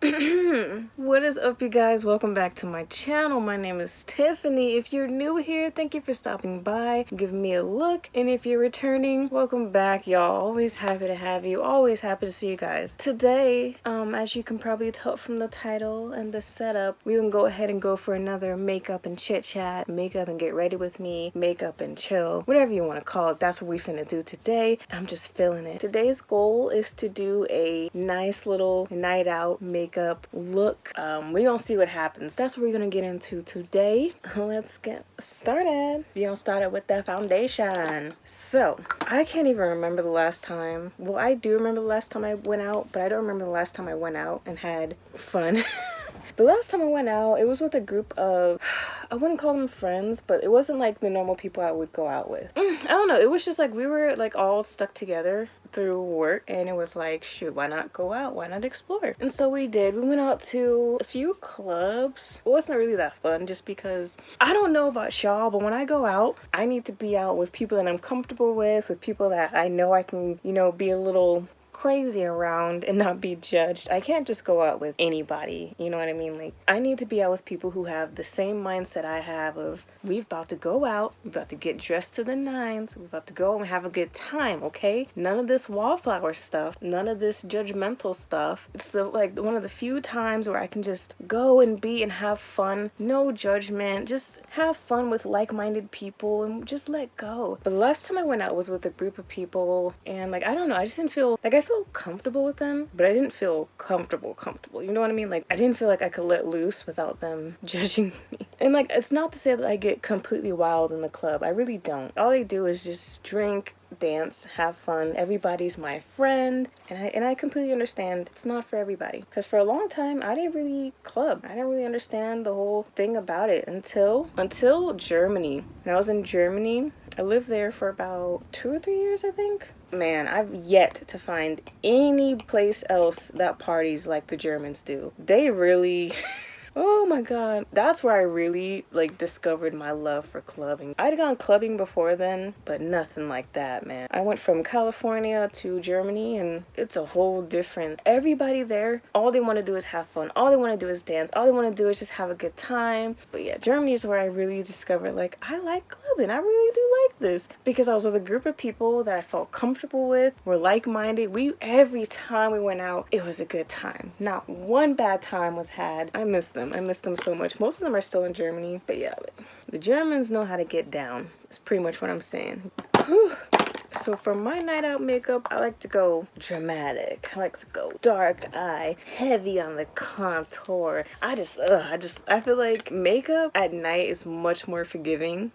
What is up, you guys? Welcome back to my channel. My name is Tiffany. If you're new here, thank you for stopping by, giving me a look, and if you're returning, welcome back, y'all. Always happy to have you, always happy to see you guys. Today, as you can probably tell from the title and the setup, we can go ahead and go for another makeup and chit chat, makeup and get ready with me, makeup and chill, whatever you want to call it. That's what we finna do today. I'm just feeling it. Today's goal is to do a nice little night out makeup look. We gonna see what happens. That's what we're gonna get into today. Let's get started. We gonna start it with the foundation. So I can't even remember the last time. Well, I do remember the last time I went out, but I don't remember the last time I went out and had fun. The last time I went out, it was with a group of, I wouldn't call them friends, but it wasn't like the normal people I would go out with. I don't know, it was just like we were like all stuck together through work, and it was like, shoot, why not go out? Why not explore? And so we did. We went out to a few clubs. It wasn't really that fun just because, I don't know about y'all, but when I go out, I need to be out with people that I'm comfortable with people that I know I can, you know, be a little crazy around and not be judged. I can't just go out with anybody, you know what I mean? Like, I need to be out with people who have the same mindset I have of, we're about to go out, we're about to get dressed to the nines, we're about to go and have a good time, okay? None of this wallflower stuff, none of this judgmental stuff. It's the like one of the few times where I can just go and be and have fun, no judgment, just have fun with like-minded people and just let go. But the last time I went out was with a group of people, and like, I don't know, I just didn't feel like, I feel comfortable with them, but I didn't feel comfortable, you know what I mean? Like, I didn't feel like I could let loose without them judging me. And like, it's not to say that I get completely wild in the club. I really don't. All I do is just drink, dance, have fun. Everybody's my friend, and I completely understand it's not for everybody, because for a long time I didn't really club. I didn't really understand the whole thing about it until Germany. When I was in Germany, I lived there for about 2 or 3 years, I think. Man, I've yet to find any place else that parties like the Germans do. They really oh my god, that's where I really like discovered my love for clubbing. I'd gone clubbing before then, but nothing like that, man. I went from California to Germany, and it's a whole different, everybody there, all they want to do is have fun, all they want to do is dance, all they want to do is just have a good time. But yeah, Germany is where I really discovered, like, I like clubbing. I really do like this, because I was with a group of people that I felt comfortable with, were like-minded. Every time we went out, it was a good time. Not one bad time was had. I miss them. I miss them so much. Most of them are still in Germany, but yeah, the Germans know how to get down. That's pretty much what I'm saying. Whew. So for my night out makeup, I like to go dramatic. I like to go dark eye, heavy on the contour. I feel like makeup at night is much more forgiving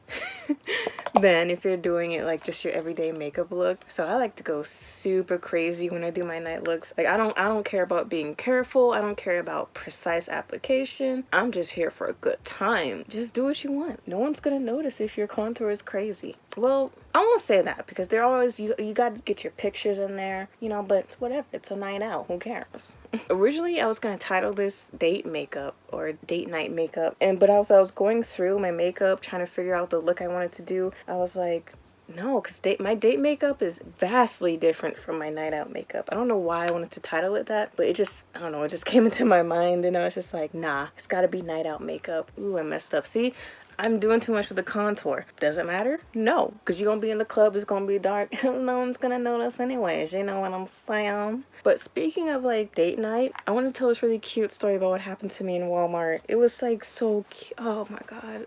than if you're doing it like just your everyday makeup look. So I like to go super crazy when I do my night looks. Like, I don't care about being careful. I don't care about precise application. I'm just here for a good time. Just do what you want. No one's gonna notice if your contour is crazy. Well, I won't say that, because they're always, you got to get your pictures in there, you know, but it's whatever. It's a night out. Who cares? Originally, I was going to title this date makeup or date night makeup. But I was going through my makeup, trying to figure out the look I wanted to do. I was like, no, because my date makeup is vastly different from my night out makeup. I don't know why I wanted to title it that, but it just, I don't know, it just came into my mind, and I was just like, nah, it's got to be night out makeup. Ooh, I messed up. See? I'm doing too much with the contour. Does it matter? No, because you're going to be in the club, it's going to be dark, no one's going to notice anyways, you know what I'm saying? But speaking of like date night, I want to tell this really cute story about what happened to me in Walmart. It was like so cute. Oh my god.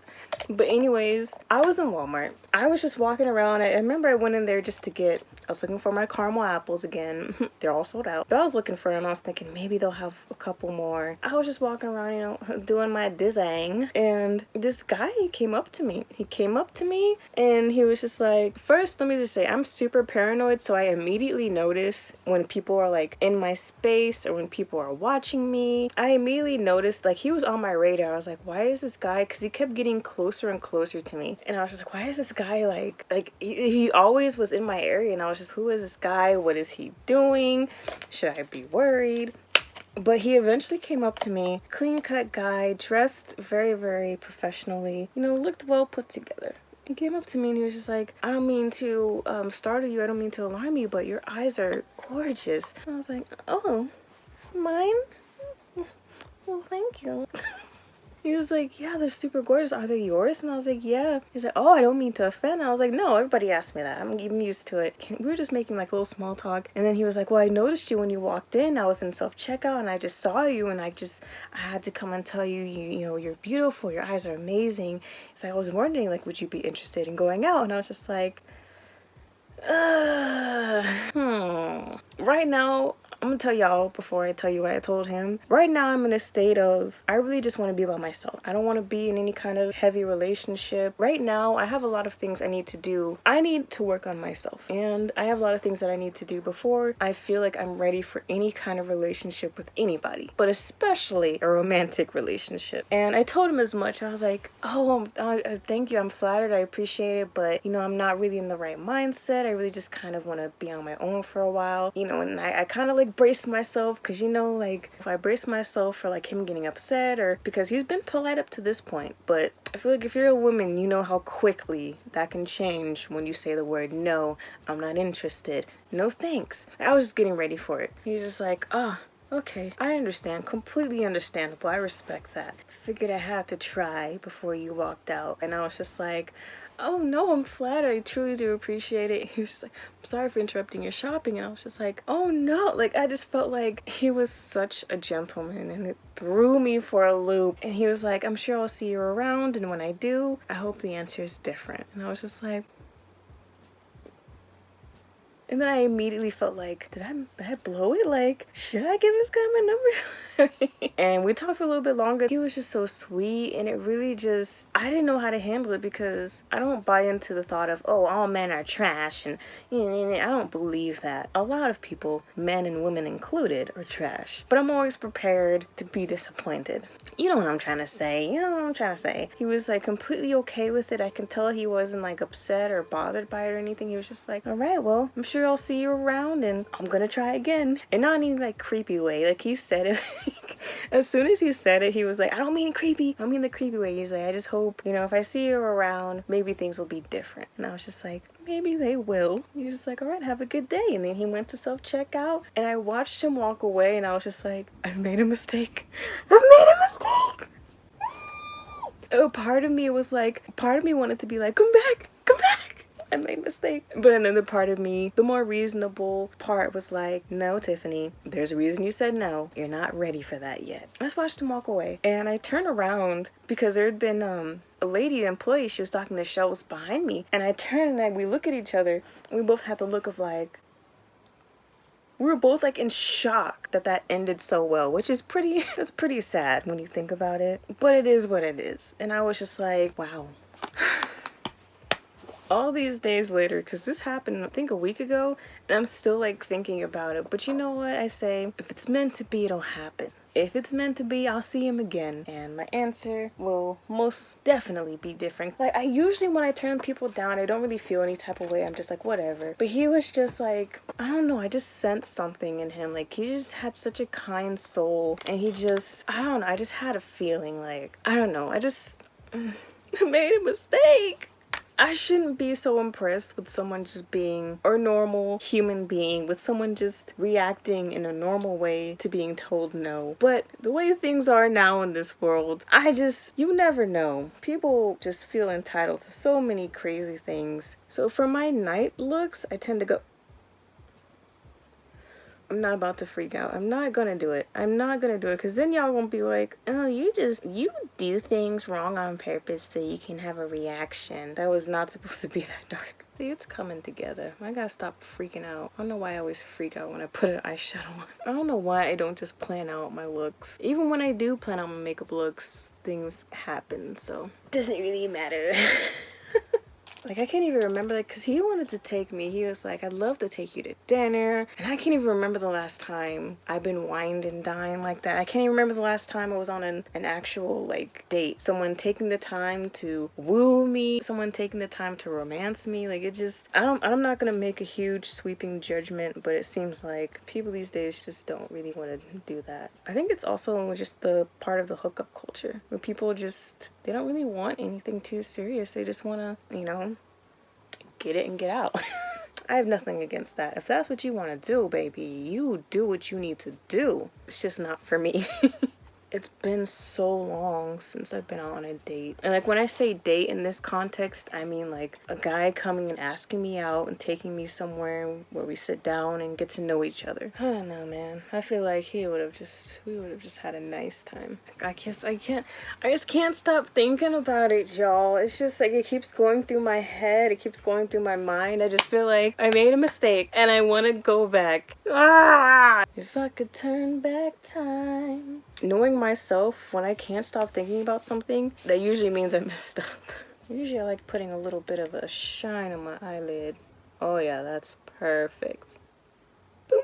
But anyways, I was in Walmart. I was just walking around. I remember I went in there just to get, I was looking for my caramel apples again. They're all sold out. But I was looking for them. I was thinking maybe they'll have a couple more. I was just walking around, you know, doing my dizzang. And this guy came up to me. He came up to me and he was just like, first, let me just say, I'm super paranoid. So I immediately notice when people are like in my space or when people are watching me. I immediately noticed, like, he was on my radar. I was like, why is this guy? Because he kept getting closer and closer to me. And I was just like, why is this guy like he always was in my area, and I was just, who is this guy? What is he doing? Should I be worried? But he eventually came up to me, clean-cut guy, dressed very, very professionally, you know, looked well put together. He came up to me and he was just like, I don't mean to startle you, I don't mean to alarm you, but your eyes are gorgeous. And I was like, oh, mine? thank you. He was like, yeah, they're super gorgeous. Are they yours? And I was like, yeah. He's like, oh, I don't mean to offend. And I was like, no, everybody asked me that. I'm even used to it. We were just making like a little small talk. And then he was like, well, I noticed you when you walked in. I was in self-checkout and I just saw you. And I had to come and tell you, you know, you're beautiful. Your eyes are amazing. He's like, I was wondering, like, would you be interested in going out? And I was just like, right now, I'm gonna tell y'all before I tell you what I told him. Right now, I'm in a state of, I really just want to be by myself. I don't want to be in any kind of heavy relationship. Right now, I have a lot of things I need to do. I need to work on myself. And I have a lot of things that I need to do before I feel like I'm ready for any kind of relationship with anybody. But especially a romantic relationship. And I told him as much. I was like, oh, thank you. I'm flattered. I appreciate it. But, you know, I'm not really in the right mindset. I really just kind of want to be on my own for a while. You know, and I kind of like braced myself because, you know, like if I brace myself for like him getting upset, or because he's been polite up to this point, but I feel like if you're a woman, you know how quickly that can change when you say the word no, I'm not interested, no thanks. I was just getting ready for it. He was just like, oh, okay, I understand, completely understandable, I respect that. Figured I had to try before you walked out. And I was just like, oh no, I'm flattered. I truly do appreciate it. He was just like, I'm sorry for interrupting your shopping. And I was just like, oh no. Like, I just felt like he was such a gentleman, and it threw me for a loop. And he was like, I'm sure I'll see you around, and when I do, I hope the answer is different. And I was just like, and then I immediately felt like, did I blow it? Like, should I give this guy my number? And we talked for a little bit longer. He was just so sweet, and it really just, I didn't know how to handle it because I don't buy into the thought of, oh, all men are trash, and I don't believe that. A lot of people, men and women included, are trash. But I'm always prepared to be disappointed. You know what I'm trying to say. You know what I'm trying to say. He was like completely okay with it. I can tell he wasn't like upset or bothered by it or anything. He was just like, all right, well, I'm sure I'll see you around, and I'm gonna try again. And not in any like creepy way. Like, he said it like, as soon as he said it, he was like, I don't mean creepy. I mean the creepy way. He's like, I just hope, you know, if I see you around, maybe things will be different. And I was just like, maybe they will. He's just like, all right, have a good day. And then he went to self-checkout, and I watched him walk away, and I was just like, I've made a mistake. I've made a mistake. Oh, part of me wanted to be like, come back, come back. I made a mistake. But another part of me, the more reasonable part, was like, no, Tiffany, there's a reason you said no. You're not ready for that yet. I just watched him walk away, and I turned around because there had been a lady employee. She was stocking the shelves behind me, and I turned and we look at each other, and we both had the look of like, we were both like in shock that ended so well, which is that's pretty sad when you think about it. But it is what it is. And I was just like, wow. All these days later, because this happened, I think, a week ago, and I'm still like thinking about it. But you know what I say? If it's meant to be, it'll happen. If it's meant to be, I'll see him again. And my answer will most definitely be different. Like, I usually, when I turn people down, I don't really feel any type of way. I'm just like, whatever. But he was just like, I don't know, I just sensed something in him. Like, he just had such a kind soul. And he just, I don't know, I just had a feeling like, I don't know, I made a mistake. I shouldn't be so impressed with someone just being a normal human being, with someone just reacting in a normal way to being told no. But the way things are now in this world, you never know. People just feel entitled to so many crazy things. So for my night looks, I tend to go, I'm not about to freak out. I'm not gonna do it. I'm not gonna do it, because then y'all won't be like, oh, you do things wrong on purpose so you can have a reaction. That was not supposed to be that dark. See, it's coming together. I gotta stop freaking out. I don't know why I always freak out when I put an eyeshadow on. I don't know why I don't just plan out my looks. Even when I do plan out my makeup looks, things happen, so it doesn't really matter. Like, I can't even remember, like, because he wanted to take me. He was like, I'd love to take you to dinner. And I can't even remember the last time I've been wined and dined like that. I can't even remember the last time I was on an actual, like, date. Someone taking the time to woo me. Someone taking the time to romance me. Like, it just, I'm not going to make a huge sweeping judgment, but it seems like people these days just don't really want to do that. I think it's also just the part of the hookup culture where people just, they don't really want anything too serious. They just want to, you know, get it and get out. I have nothing against that. If that's what you want to do, baby, you do what you need to do. It's just not for me. it's been so long since I've been on a date. And like when I say date in this context, I mean like a guy coming and asking me out and taking me somewhere where we sit down and get to know each other. I don't know, man. I feel like we would have just had a nice time. I just can't stop thinking about it, y'all. It's just like it keeps going through my head, it keeps going through my mind. I just feel like I made a mistake and I want to go back. Ah! If I could turn back time. Knowing myself, when I can't stop thinking about something, that usually means I messed up. Usually I like putting a little bit of a shine on my eyelid. Oh yeah, that's perfect. Boom.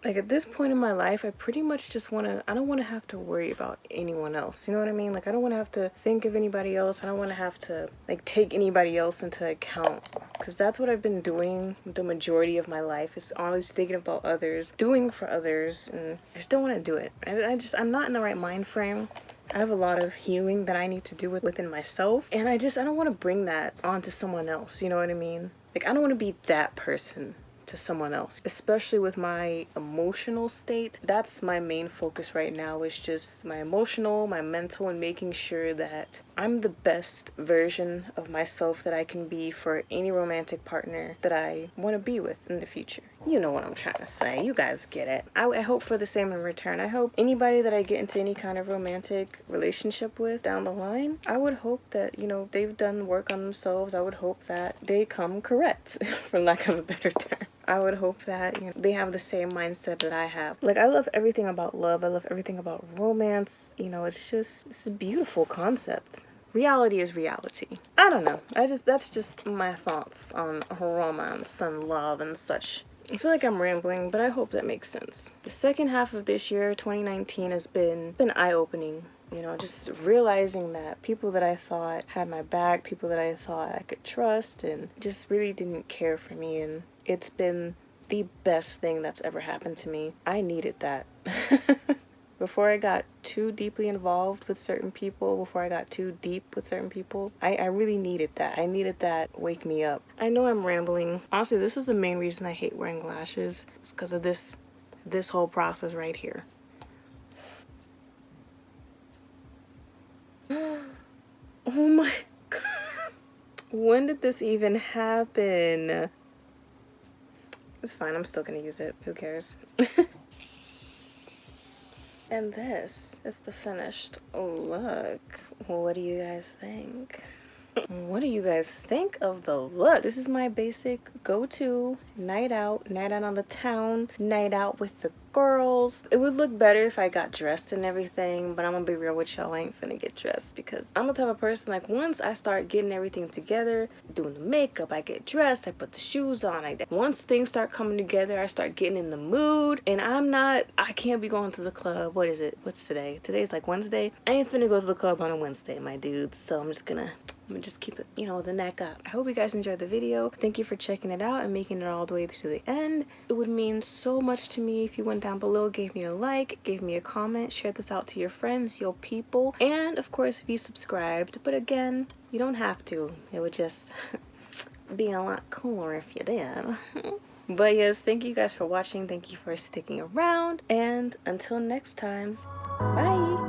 Like at this point in my life, I pretty much just I don't want to have to worry about anyone else. You know what I mean? Like I don't want to have to think of anybody else. I don't want to have to like take anybody else into account. Because that's what I've been doing the majority of my life, is always thinking about others, doing for others, and I just don't want to do it. I'm not in the right mind frame. I have a lot of healing that I need to do within myself, and I don't want to bring that onto someone else, you know what I mean? Like I don't want to be that person to someone else, especially with my emotional state. That's my main focus right now, is just my emotional, my mental, and making sure that I'm the best version of myself that I can be for any romantic partner that I want to be with in the future. You know what I'm trying to say. You guys get it. I hope for the same in return. I hope anybody that I get into any kind of romantic relationship with down the line, I would hope that, you know, they've done work on themselves. I would hope that they come correct, for lack of a better term. I would hope that, you know, they have the same mindset that I have. Like, I love everything about love. I love everything about romance. You know, it's a beautiful concept. Reality is reality. I don't know. That's just my thoughts on romance and love and such. I feel like I'm rambling, but I hope that makes sense. The second half of this year, 2019, has been eye-opening. You know, just realizing that people that I thought had my back, people that I thought I could trust, and just really didn't care for me. And it's been the best thing that's ever happened to me. I needed that. Before I got too deeply involved with certain people, before I got too deep with certain people, I really needed that. I needed that wake me up. I know I'm rambling. Honestly, this is the main reason I hate wearing lashes. It's because of this whole process right here. Oh my god. When did this even happen? It's fine, I'm still gonna use it. Who cares? And this is the finished look. What do you guys think? What do you guys think of the look? This is my basic go-to night out on the town, night out with the girls. It would look better if I got dressed and everything, but I'm gonna be real with y'all, I ain't finna get dressed because I'm the type of person, like, once I start getting everything together, doing the makeup, I get dressed, I put the shoes on, once things start coming together, I start getting in the mood, and I can't be going to the club. What is it? What's today? Today's like Wednesday. I ain't finna go to the club on a Wednesday, my dudes, so I'm gonna just keep it, you know, the neck up. I hope you guys enjoyed the video. Thank you for checking it out and making it all the way to the end. It would mean so much to me if you went down below, gave me a like, gave me a comment, shared this out to your friends, your people, and of course if you subscribed. But again, you don't have to. It would just be a lot cooler if you did. But yes, thank you guys for watching. Thank you for sticking around, and until next time, bye.